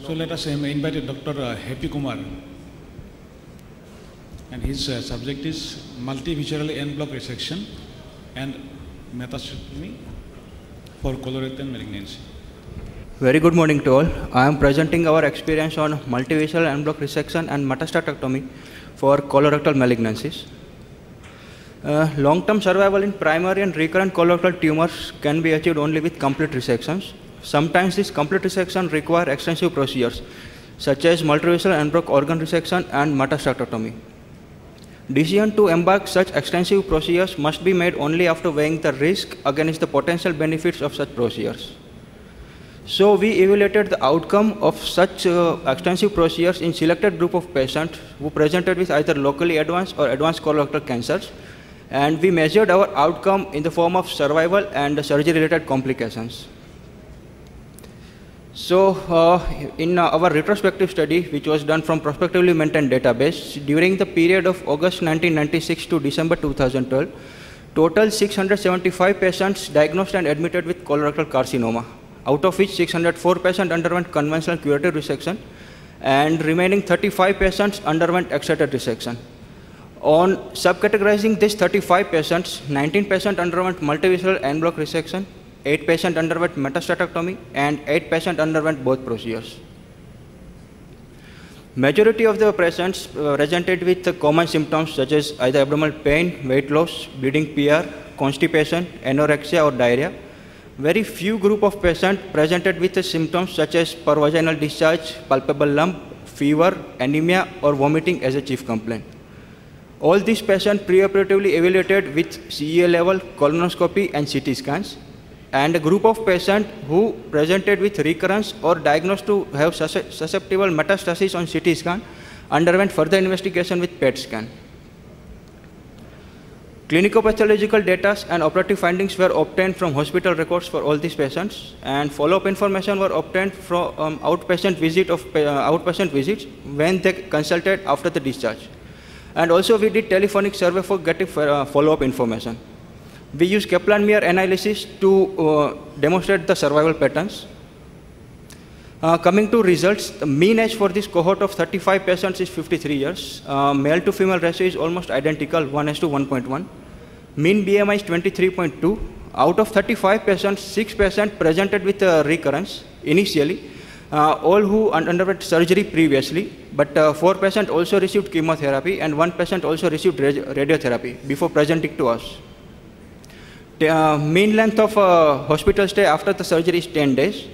So let us invite Dr. Happy Kumar. And his subject is multivisceral en bloc resection and mastectomy for colorectal malignancy. Very good morning to all. I am presenting our experience on multivisceral en bloc resection and metastatectomy for colorectal malignancies. Long-term survival in primary and recurrent colorectal tumors can be achieved only with complete resections. Sometimes this complete resection require extensive procedures such as multivisceral en bloc organ resection and metastatectomy. Decision to embark such extensive procedures must be made only after weighing the risk against the potential benefits of such procedures. So we evaluated the outcome of such extensive procedures in selected group of patients who presented with either locally advanced or advanced colorectal cancers, and we measured our outcome in the form of survival and surgery-related complications. So in our retrospective study, which was done from prospectively maintained database, during the period of August 1996 to December 2012, total 675 patients diagnosed and admitted with colorectal carcinoma, out of which 604 patients underwent conventional curative resection and remaining 35 patients underwent excited resection. On subcategorizing these 35 patients, 19 patients underwent multivisceral en bloc resection, 8 patients underwent metastatectomy, and 8 patients underwent both procedures. Majority of the patients presented with common symptoms such as either abdominal pain, weight loss, bleeding PR, constipation, anorexia or diarrhea. Very few group of patients presented with symptoms such as pervaginal discharge, palpable lump, fever, anemia or vomiting as a chief complaint. All these patients preoperatively evaluated with CEA level, colonoscopy and CT scans. And a group of patients who presented with recurrence or diagnosed to have susceptible metastasis on CT scan underwent further investigation with PET scan. Clinicopathological data and operative findings were obtained from hospital records for all these patients, and follow-up information were obtained from outpatient visits when they consulted after the discharge. And also we did telephonic survey for getting follow-up information. We use Kaplan-Meier analysis to demonstrate the survival patterns. Coming to results, the mean age for this cohort of 35 patients is 53 years. Male to female ratio is almost identical, 1:1.1. Mean BMI is 23.2. Out of 35 patients, 6 patients presented with recurrence initially, all who underwent surgery previously, but 4 patients also received chemotherapy and 1 patient also received radiotherapy before presenting to us. Mean length of hospital stay after the surgery is 10 days,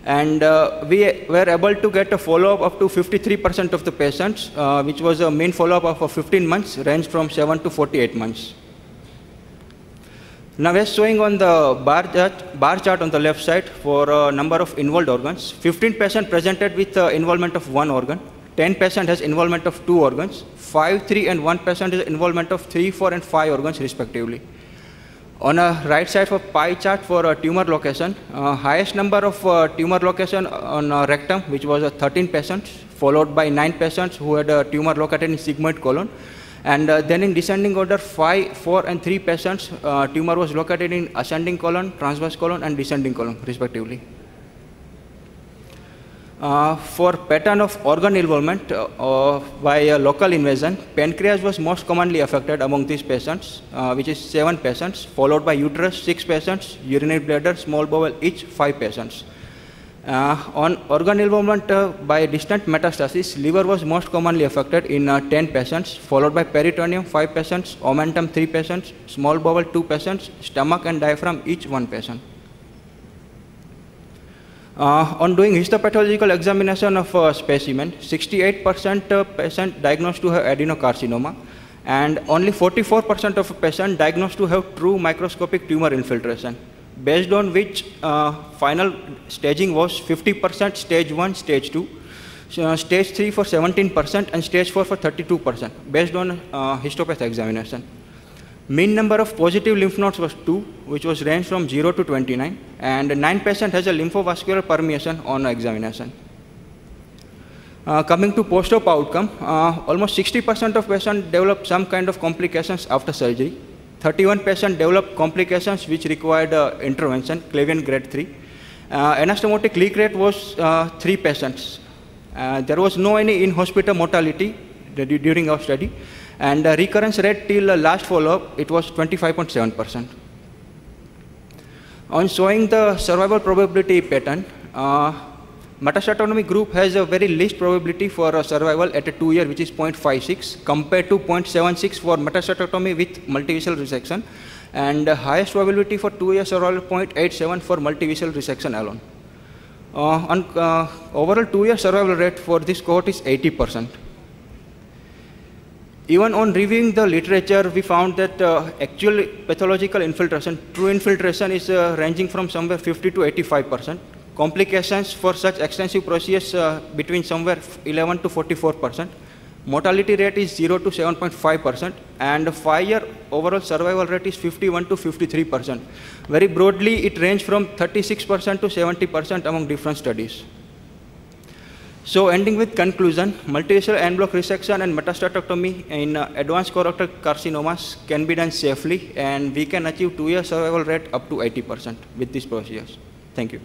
and we were able to get a follow-up up to 53% of the patients, which was a mean follow-up of 15 months, ranged from 7 to 48 months. Now we're showing on the bar chart on the left side for number of involved organs. 15 patients presented with involvement of 1 organ, 10 patients has involvement of 2 organs, 5, 3 and 1 patient has involvement of 3, 4 and 5 organs respectively. On a right side for pie chart for tumor location, highest number of tumor location on rectum, which was 13 patients, followed by 9 patients who had a tumor located in sigmoid colon. And then in descending order, 5, 4 and 3 patients, tumor was located in ascending colon, transverse colon and descending colon respectively. For pattern of organ involvement by local invasion, pancreas was most commonly affected among these patients, which is 7 patients, followed by uterus 6 patients, urinary bladder, small bowel each 5 patients. On organ involvement by distant metastasis, liver was most commonly affected in 10 patients, followed by peritoneum 5 patients, omentum 3 patients, small bowel 2 patients, stomach and diaphragm each 1 patient. On doing histopathological examination of specimen, 68% patient diagnosed to have adenocarcinoma, and only 44% of patient diagnosed to have true microscopic tumor infiltration, based on which final staging was 50% stage 1, stage 2, stage 3 for 17% and stage 4 for 32%, based on histopath examination. Mean number of positive lymph nodes was 2, which was ranged from 0 to 29, and 9 patients has a lymphovascular permeation on examination. Coming to post-op outcome, almost 60% of patients developed some kind of complications after surgery. 31 patients developed complications which required intervention, Clavian grade 3. Anastomotic leak rate was 3 patients, There was no any in-hospital mortality during our study, and the recurrence rate till last follow-up, it was 25.7%. On showing the survival probability pattern, metastatectomy group has a very least probability for survival at a 2 year, which is 0.56, compared to 0.76 for metastatectomy with multivisual resection, and the highest probability for 2 year survival 0.87 for multivisual resection alone. Overall 2 year survival rate for this cohort is 80%. Even on reviewing the literature, we found that actual pathological infiltration, true infiltration is ranging from somewhere 50 to 85%. Complications for such extensive procedures between somewhere 11 to 44%. Mortality rate is 0 to 7.5%, and 5 year overall survival rate is 51 to 53%. Very broadly, it ranges from 36% to 70% among different studies. So ending with conclusion, multivisual en bloc resection and metastatectomy in advanced colorectal carcinomas can be done safely, and we can achieve 2 year survival rate up to 80% with these procedures. Thank you.